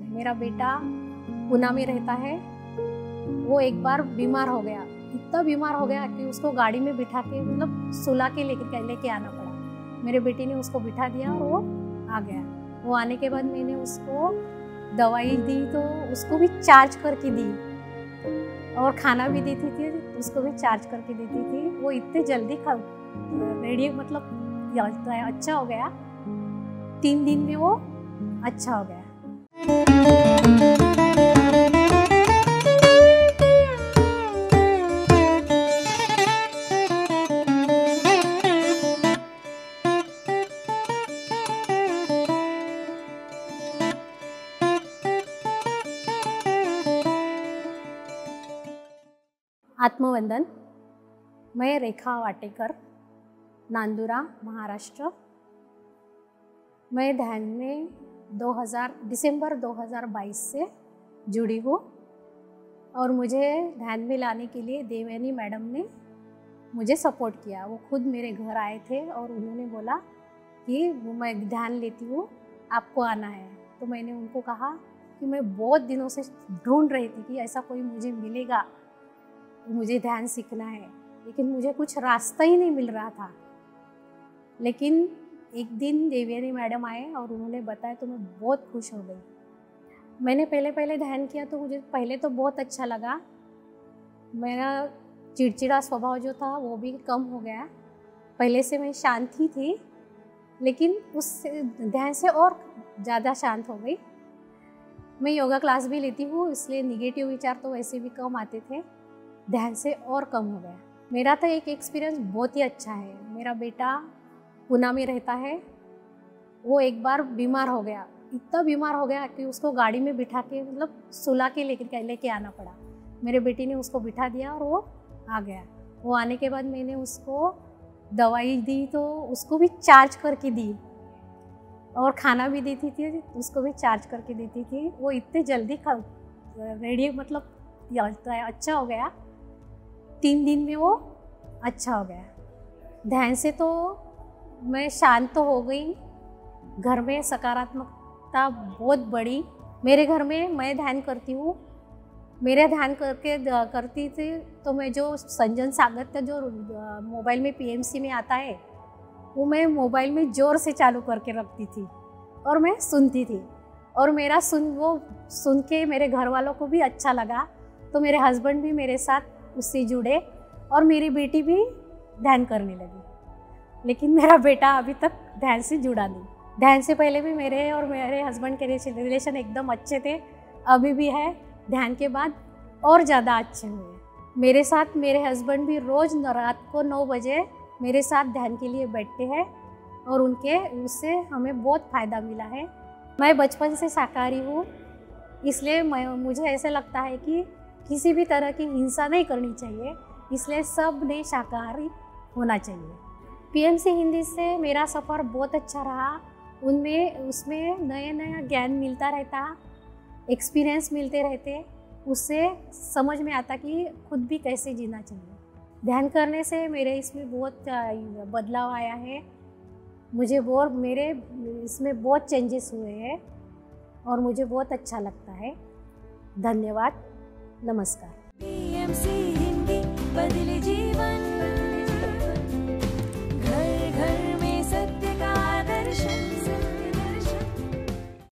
मेरा बेटा पुणे में रहता है। वो एक बार बीमार हो गया, इतना बीमार हो गया कि उसको गाड़ी में बिठा के मतलब सुला के लेके आना पड़ा। मेरे बेटे ने उसको बिठा दिया और वो आ गया। वो आने के बाद मैंने उसको दवाई दी तो उसको भी चार्ज करके दी और खाना भी देती थी, उसको भी चार्ज करके देती थी। वो इतने जल्दी रेडी मतलब अच्छा हो गया, 3 दिन में वो अच्छा हो गया। आत्मवंदन। मैं रेखा वाटेकर, नांदुरा, महाराष्ट्र। मैं ध्यान में दिसंबर 2022 से जुड़ी हूँ और मुझे ध्यान में लाने के लिए देवयानी मैडम ने मुझे सपोर्ट किया। वो खुद मेरे घर आए थे और उन्होंने बोला कि मैं ध्यान लेती हूँ, आपको आना है। तो मैंने उनको कहा कि मैं बहुत दिनों से ढूंढ रही थी कि ऐसा कोई मुझे मिलेगा, मुझे ध्यान सीखना है, लेकिन मुझे कुछ रास्ता ही नहीं मिल रहा था। लेकिन एक दिन देवयानी मैडम आए और उन्होंने बताया तो मैं बहुत खुश हो गई। मैंने पहले ध्यान किया तो मुझे पहले तो बहुत अच्छा लगा। मेरा चिड़चिड़ा स्वभाव जो था वो भी कम हो गया। पहले से मैं शांत ही थी, लेकिन उस ध्यान से और ज़्यादा शांत हो गई। मैं योगा क्लास भी लेती हूँ, इसलिए निगेटिव विचार तो वैसे भी कम आते थे, ध्यान से और कम हो गया। मेरा तो एक एक्सपीरियंस बहुत ही अच्छा है। मेरा बेटा पुणे में रहता है। वो एक बार बीमार हो गया, इतना बीमार हो गया कि उसको गाड़ी में बिठा के मतलब सुला के लेके आना पड़ा। मेरे बेटे ने उसको बिठा दिया और वो आ गया। वो आने के बाद मैंने उसको दवाई दी तो उसको भी चार्ज करके दी और खाना भी देती थी, उसको भी चार्ज करके देती थी। वो इतने जल्दी रेडी मतलब अच्छा हो गया, 3 दिन में वो अच्छा हो गया। ध्यान से तो मैं शांत तो हो गई। घर में सकारात्मकता बहुत बड़ी। मेरे घर में मैं ध्यान करती हूँ। मेरे ध्यान करती थी तो मैं जो संजन सागर जो मोबाइल में PMC में आता है वो मैं मोबाइल में ज़ोर से चालू करके रखती थी और मैं सुनती थी। और मेरा सुन के मेरे घर वालों को भी अच्छा लगा, तो मेरे हस्बैंड भी मेरे साथ उससे जुड़े और मेरी बेटी भी ध्यान करने लगी। लेकिन मेरा बेटा अभी तक ध्यान से जुड़ा नहीं। ध्यान से पहले भी मेरे और मेरे हस्बैंड के रिलेशन एकदम अच्छे थे, अभी भी है। ध्यान के बाद और ज़्यादा अच्छे हुए। मेरे साथ मेरे हस्बैंड भी रोज़ रात को 9 बजे मेरे साथ ध्यान के लिए बैठते हैं और उससे हमें बहुत फ़ायदा मिला है। मैं बचपन से शाकाहारी हूँ, इसलिए मुझे ऐसा लगता है कि किसी भी तरह की हिंसा नहीं करनी चाहिए, इसलिए सब ने शाकाहारी होना चाहिए। PMC हिंदी से मेरा सफ़र बहुत अच्छा रहा। उसमें नया ज्ञान मिलता रहता, एक्सपीरियंस मिलते रहते, उससे समझ में आता कि खुद भी कैसे जीना चाहिए। ध्यान करने से मेरे इसमें बहुत बदलाव आया है। मेरे इसमें बहुत चेंजेस हुए हैं और मुझे बहुत अच्छा लगता है। धन्यवाद, नमस्कार। PMC हिंदी बदले जीवन।